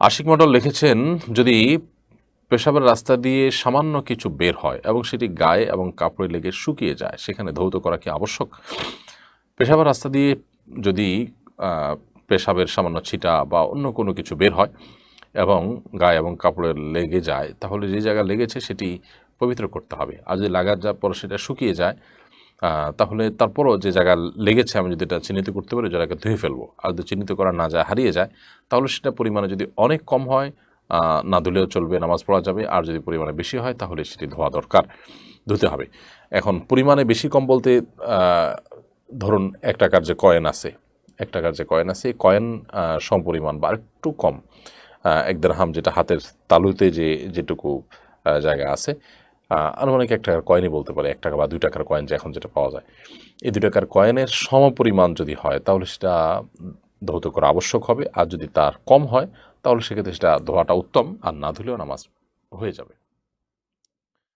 আশিক মণ্ডল লিখেছেন, যদি পেশাবের রাস্তা দিয়ে সামান্য কিছু বের হয় এবং সেটি গায়ে এবং কাপড়ে লেগে শুকিয়ে যায়, সেখানে ধৌত করা কি আবশ্যক? পেশাবের রাস্তা দিয়ে যদি পেশাবের সামান্য ছিটা বা অন্য কোনো কিছু বের হয় এবং গায়ে এবং কাপড়ে লেগে যায়, তাহলে যে জায়গা লেগেছে সেটি পবিত্র করতে হবে। আর যদি লাগার যাওয়ার পর সেটা শুকিয়ে যায়, তাহলে তারপরও যে জায়গা লেগেছে আমি যদি এটা চিহ্নিত করতে পারি, জায়গাকে ধুয়ে ফেলবো। আর যদি চিহ্নিত করা না যায়, হারিয়ে যায়, তাহলে সেটা পরিমাণে যদি অনেক কম হয় না ধুলেও চলবে, নামাজ পড়া যাবে। আর যদি পরিমাণে বেশি হয় তাহলে সেটি ধোয়া দরকার, ধুতে হবে। এখন পরিমাণে বেশি কম বলতে ধরুন ১ টাকার যে কয়েন আছে, ১ টাকার যে কয়েন আছে, কয়েন সমপরিমাণ বা একটু কম ১ দিরহাম, যেটা হাতের তালুতে যেটুকু জায়গা আছে, আনুমানিক ১ টাকার কয়েনই বলতে পারে, ১ টাকা বা ২ টাকার কয়েন যে এখন যেটা পাওয়া যায়, এই ২ টাকার কয়েনের সমপরিমাণ যদি হয় তাহলে সেটা ধৌত করা আবশ্যক হবে। আর যদি তার কম হয় তাহলে সেক্ষেত্রে সেটা ধোয়াটা উত্তম, আর না ধুলেও নামাজ হয়ে যাবে।